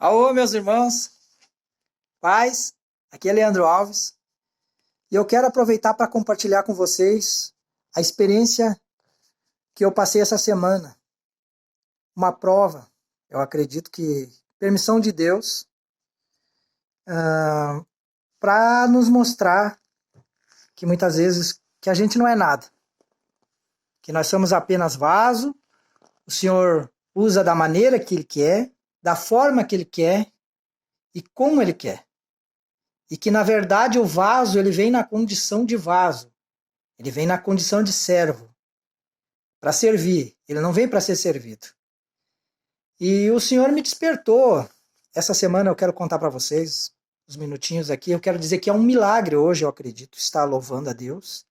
Alô, meus irmãos, paz, aqui é Leandro Alves e eu quero aproveitar para compartilhar com vocês a experiência que eu passei essa semana. Uma prova, eu acredito que permissão de Deus para nos mostrar que muitas vezes que a gente não é nada, que nós somos apenas vaso, o Senhor usa da maneira que Ele quer, da forma que Ele quer e como Ele quer. E que, na verdade, o vaso ele vem na condição de vaso. Ele vem na condição de servo. Para servir. Ele não vem para ser servido. E o Senhor me despertou. Essa semana eu quero contar para vocês, uns minutinhos aqui. Eu quero dizer que é um milagre hoje, eu acredito, estar louvando a Deus.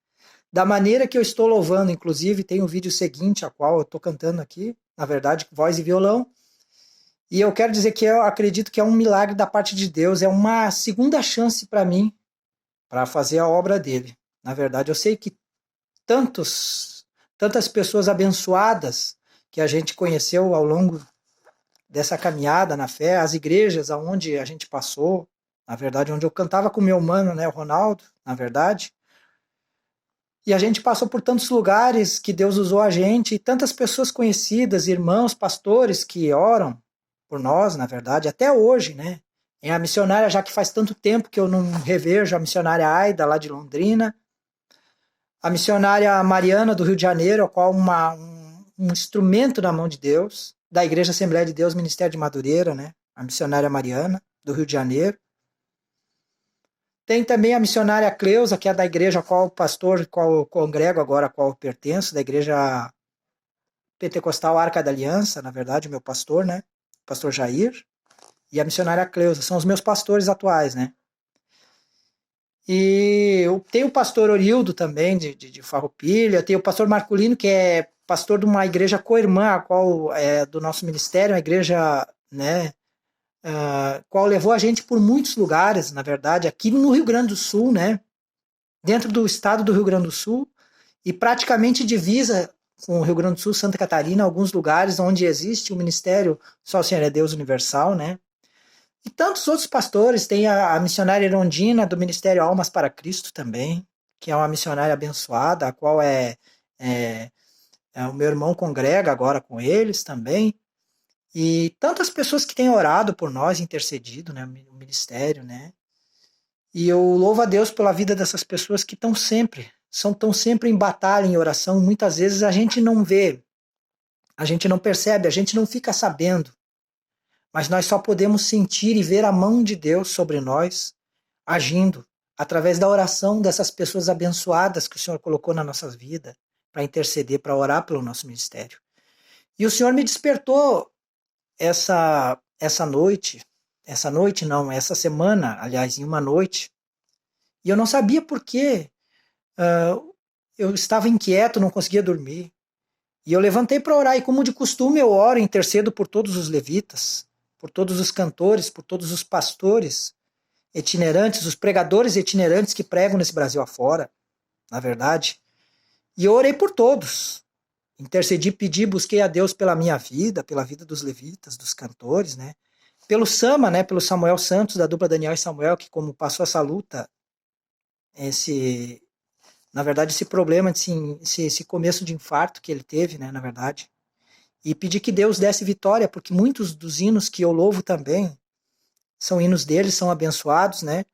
Da maneira que eu estou louvando, inclusive, tem um vídeo seguinte, a qual eu estou cantando aqui. Na verdade, voz e violão. E eu quero dizer que eu acredito que é um milagre da parte de Deus, é uma segunda chance para mim, para fazer a obra dele. Na verdade, eu sei que tantas pessoas abençoadas que a gente conheceu ao longo dessa caminhada na fé, as igrejas aonde a gente passou, na verdade, onde eu cantava com o meu mano, né, o Ronaldo, na verdade, e a gente passou por tantos lugares que Deus usou a gente, e tantas pessoas conhecidas, irmãos, pastores que oram por nós, na verdade, até hoje, né? É a missionária, já que faz tanto tempo que eu não revejo, a missionária Aida, lá de Londrina, a missionária Mariana, do Rio de Janeiro, a qual um instrumento na mão de Deus, da Igreja Assembleia de Deus, Ministério de Madureira, né? A missionária Mariana, do Rio de Janeiro. Tem também a missionária Cleusa, que é da igreja a qual o pastor, qual eu congrego agora, a qual eu pertenço, da igreja pentecostal Arca da Aliança, na verdade, o meu pastor, né? Pastor Jair. E a missionária Cleusa, são os meus pastores atuais, né? E tem o pastor Orildo também, de Farroupilha, tem o pastor Marculino, que é pastor de uma igreja co-irmã, a qual é do nosso ministério, uma igreja, né, qual levou a gente por muitos lugares, na verdade, aqui no Rio Grande do Sul, né, dentro do estado do Rio Grande do Sul, e praticamente divisa com o Rio Grande do Sul, Santa Catarina, alguns lugares onde existe o ministério Só o Senhor é Deus Universal, né, e tantos outros pastores, tem a missionária Erondina, do Ministério Almas para Cristo também, que é uma missionária abençoada, a qual o meu irmão congrega agora com eles também. E tantas pessoas que têm orado por nós, intercedido, né, o ministério, né? E eu louvo a Deus pela vida dessas pessoas que estão sempre em batalha, em oração. Muitas vezes a gente não vê, a gente não percebe, a gente não fica sabendo, mas nós só podemos sentir e ver a mão de Deus sobre nós, agindo, através da oração dessas pessoas abençoadas que o Senhor colocou na nossa vida, para interceder, para orar pelo nosso ministério. E o Senhor me despertou essa noite não, essa semana, aliás, em uma noite, e eu não sabia por quê. Eu estava inquieto, não conseguia dormir. E eu levantei para orar, e como de costume eu oro e intercedo por todos os levitas, por todos os cantores, por todos os pastores itinerantes, os pregadores itinerantes que pregam nesse Brasil afora, na verdade. E eu orei por todos. Intercedi, pedi, busquei a Deus pela minha vida, pela vida dos levitas, dos cantores, né? Pelo Sama, né? Pelo Samuel Santos, da dupla Daniel e Samuel, que como passou essa luta, na verdade, esse problema, esse começo de infarto que ele teve, né? Na verdade. E pedi que Deus desse vitória, porque muitos dos hinos que eu louvo também são hinos dele, são abençoados, né?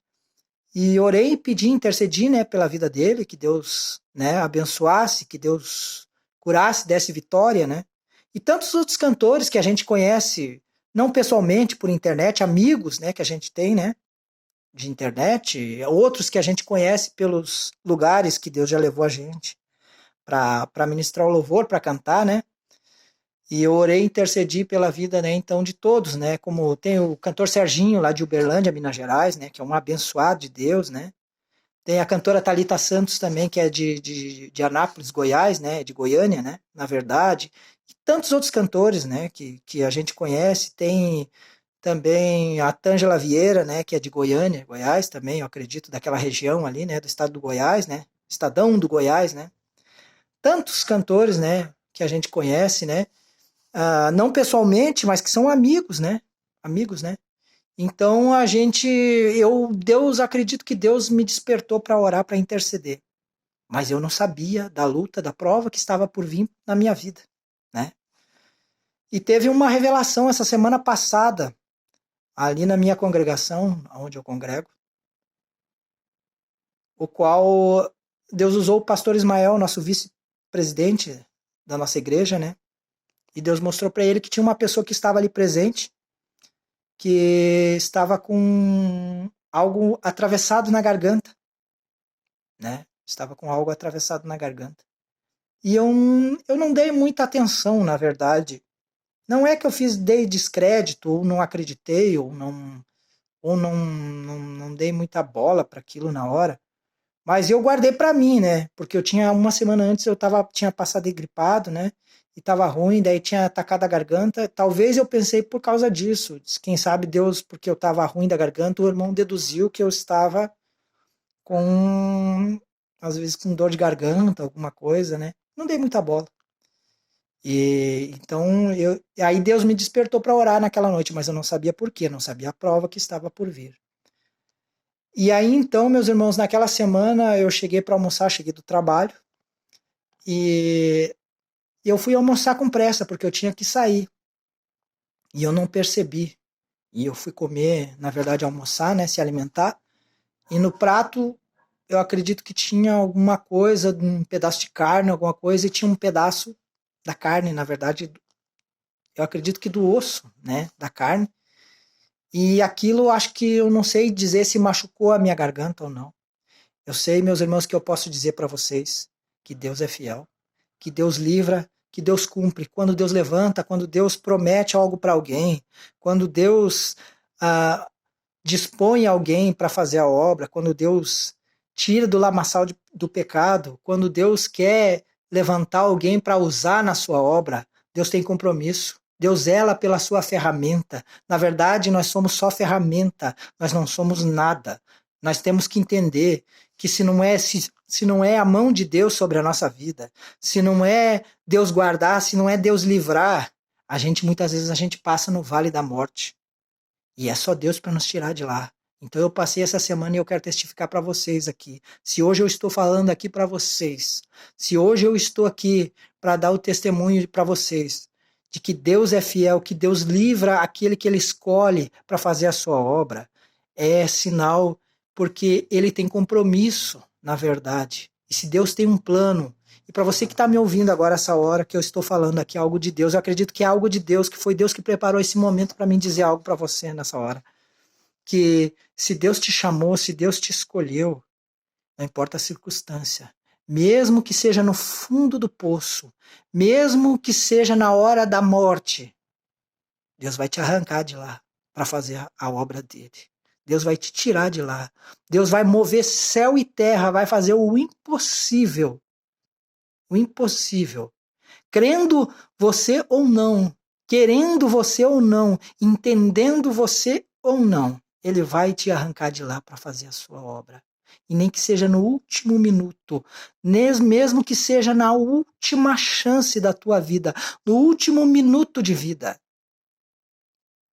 E orei e pedi, intercedi, né, pela vida dele, que Deus, né, abençoasse, que Deus curasse, desse vitória, né? E tantos outros cantores que a gente conhece, não pessoalmente, por internet, amigos, né, que a gente tem, né, de internet, outros que a gente conhece pelos lugares que Deus já levou a gente para ministrar o louvor, para cantar, né? E eu orei e intercedi pela vida, né, então, de todos, né? Como tem o cantor Serginho, lá de Uberlândia, Minas Gerais, né? Que é um abençoado de Deus, né? Tem a cantora Thalita Santos também, que é de Anápolis, Goiás, né? De Goiânia, né? Na verdade. E tantos outros cantores, né? Que a gente conhece. Tem também a Tângela Vieira, né? Que é de Goiânia, Goiás também, eu acredito, daquela região ali, né? Do estado do Goiás, né? Estadão do Goiás, né? Tantos cantores, né? Que a gente conhece, né? Não pessoalmente, mas que são amigos, né? Amigos, né? Então Deus, acredito que Deus me despertou para orar, para interceder. Mas eu não sabia da luta, da prova que estava por vir na minha vida, né? E teve uma revelação essa semana passada, ali na minha congregação, onde eu congrego, o qual Deus usou o pastor Ismael, nosso vice-presidente da nossa igreja, né? E Deus mostrou para ele que tinha uma pessoa que estava ali presente, que estava com algo atravessado na garganta, né? Estava com algo atravessado na garganta. E eu não dei muita atenção, na verdade. Não é que dei descrédito, ou não acreditei, ou não dei muita bola para aquilo na hora. Mas eu guardei para mim, né? Porque eu tinha uma semana antes tinha passado gripado, né? E tava ruim, daí tinha atacado a garganta. Talvez eu pensei por causa disso. Quem sabe Deus, porque eu tava ruim da garganta, o irmão deduziu que eu estava com, às vezes, com dor de garganta, alguma coisa, né? Não dei muita bola. E então aí Deus me despertou para orar naquela noite, mas eu não sabia por quê, não sabia a prova que estava por vir. E aí então, meus irmãos, naquela semana eu cheguei para almoçar, cheguei do trabalho e eu fui almoçar com pressa porque eu tinha que sair. E eu não percebi. E eu fui comer, na verdade, almoçar, né, se alimentar. E no prato eu acredito que tinha alguma coisa, um pedaço de carne, alguma coisa, e tinha um pedaço da carne, na verdade, eu acredito que do osso, né, da carne. E aquilo, acho que eu não sei dizer se machucou a minha garganta ou não. Eu sei, meus irmãos, que eu posso dizer para vocês que Deus é fiel, que Deus livra, que Deus cumpre. Quando Deus levanta, quando Deus promete algo para alguém, quando Deus dispõe alguém para fazer a obra, quando Deus tira do lamaçal do pecado, quando Deus quer levantar alguém para usar na sua obra, Deus tem compromisso. Deus zela pela sua ferramenta. Na verdade, nós somos só ferramenta, nós não somos nada. Nós temos que entender que se não é a mão de Deus sobre a nossa vida, se não é Deus guardar, se não é Deus livrar, muitas vezes a gente passa no vale da morte. E é só Deus para nos tirar de lá. Então eu passei essa semana e eu quero testificar para vocês aqui. Se hoje eu estou falando aqui para vocês, se hoje eu estou aqui para dar o testemunho para vocês de que Deus é fiel, que Deus livra aquele que ele escolhe para fazer a sua obra, é sinal porque ele tem compromisso, na verdade. E se Deus tem um plano, e para você que está me ouvindo agora, essa hora que eu estou falando aqui, algo de Deus, eu acredito que é algo de Deus, que foi Deus que preparou esse momento para mim dizer algo para você nessa hora. Que se Deus te chamou, se Deus te escolheu, não importa a circunstância, mesmo que seja no fundo do poço, mesmo que seja na hora da morte, Deus vai te arrancar de lá para fazer a obra dele. Deus vai te tirar de lá. Deus vai mover céu e terra, vai fazer o impossível. O impossível. Crendo você ou não, querendo você ou não, entendendo você ou não, ele vai te arrancar de lá para fazer a sua obra. E nem que seja no último minuto, mesmo que seja na última chance da tua vida, no último minuto de vida.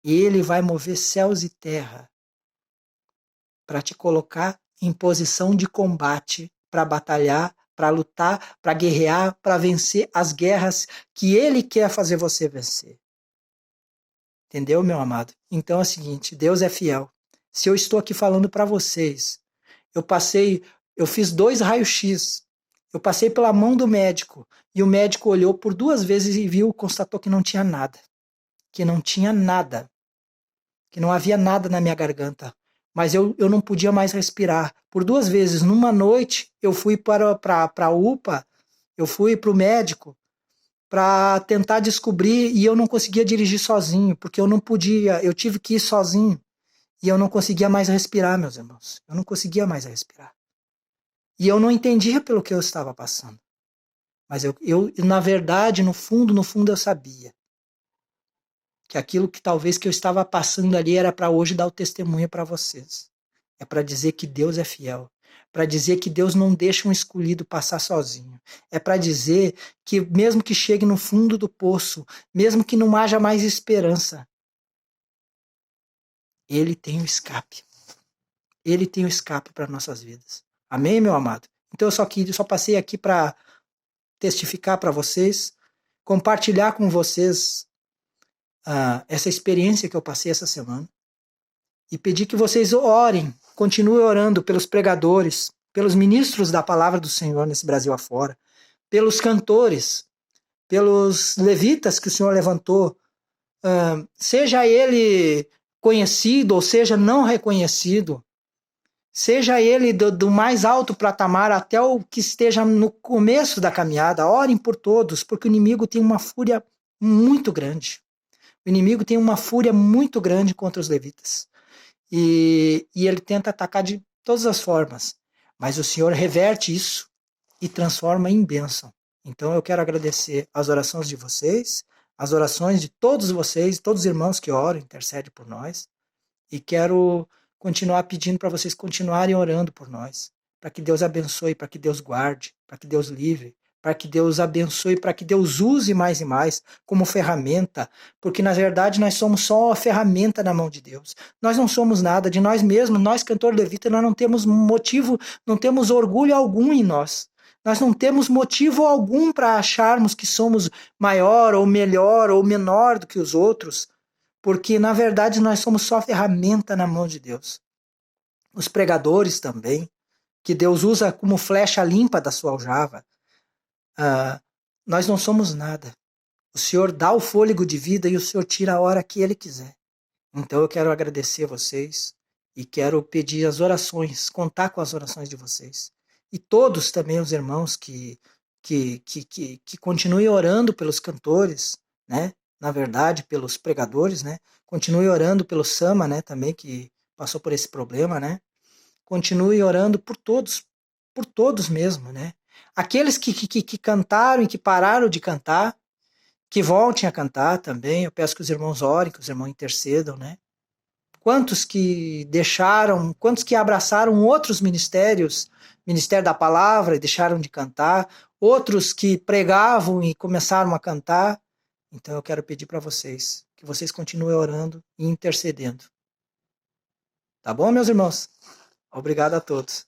Ele vai mover céus e terra para te colocar em posição de combate, para batalhar, para lutar, para guerrear, para vencer as guerras que ele quer fazer você vencer. Entendeu, meu amado? Então é o seguinte, Deus é fiel. Se eu estou aqui falando para vocês, eu fiz 2 raios-x, eu passei pela mão do médico, e o médico olhou por 2 vezes e constatou que não tinha nada. Que não tinha nada. Que não havia nada na minha garganta. Mas eu não podia mais respirar. Por 2 vezes, numa noite, eu fui para a UPA, eu fui para o médico, para tentar descobrir, e eu não conseguia dirigir sozinho, porque eu não podia, eu tive que ir sozinho, e eu não conseguia mais respirar, meus irmãos. Eu não conseguia mais respirar. E eu não entendia pelo que eu estava passando. Mas na verdade, no fundo, eu sabia que aquilo que talvez que eu estava passando ali era para hoje dar o testemunho para vocês. É para dizer que Deus é fiel. Para dizer que Deus não deixa um escolhido passar sozinho. É para dizer que mesmo que chegue no fundo do poço, mesmo que não haja mais esperança, Ele tem o escape. Ele tem o escape para nossas vidas. Amém, meu amado? Então eu só passei aqui para testificar para vocês, compartilhar com vocês essa experiência que eu passei essa semana e pedir que vocês orem, continuem orando pelos pregadores, pelos ministros da palavra do Senhor nesse Brasil afora, pelos cantores, pelos levitas que o Senhor levantou, seja ele conhecido ou seja não reconhecido, seja ele do mais alto patamar até o que esteja no começo da caminhada, orem por todos, porque o inimigo tem uma fúria muito grande. O inimigo tem uma fúria muito grande contra os levitas. E ele tenta atacar de todas as formas. Mas o Senhor reverte isso e transforma em bênção. Então eu quero agradecer as orações de vocês, as orações de todos vocês, todos os irmãos que oram, intercedem por nós. E quero continuar pedindo para vocês continuarem orando por nós, para que Deus abençoe, para que Deus guarde, para que Deus livre, para que Deus abençoe, para que Deus use mais e mais como ferramenta, porque na verdade nós somos só a ferramenta na mão de Deus. Nós não somos nada de nós mesmos, nós cantores levitas, nós não temos motivo, não temos orgulho algum em nós. Nós não temos motivo algum para acharmos que somos maior ou melhor ou menor do que os outros, porque na verdade nós somos só ferramenta na mão de Deus. Os pregadores também, que Deus usa como flecha limpa da sua aljava, nós não somos nada. O Senhor dá o fôlego de vida e o Senhor tira a hora que Ele quiser. Então eu quero agradecer a vocês e quero pedir as orações, contar com as orações de vocês. E todos também os irmãos que continuem orando pelos cantores, né? Na verdade, pelos pregadores, né? Continue orando pelo Sama, né? Também, que passou por esse problema, né? Continue orando por todos mesmo, né? Aqueles que cantaram e que pararam de cantar, que voltem a cantar também. Eu peço que os irmãos orem, que os irmãos intercedam, né? Quantos que deixaram, quantos que abraçaram outros ministérios, ministério da palavra, e deixaram de cantar, outros que pregavam e começaram a cantar. Então eu quero pedir para vocês que vocês continuem orando e intercedendo. Tá bom, meus irmãos? Obrigado a todos.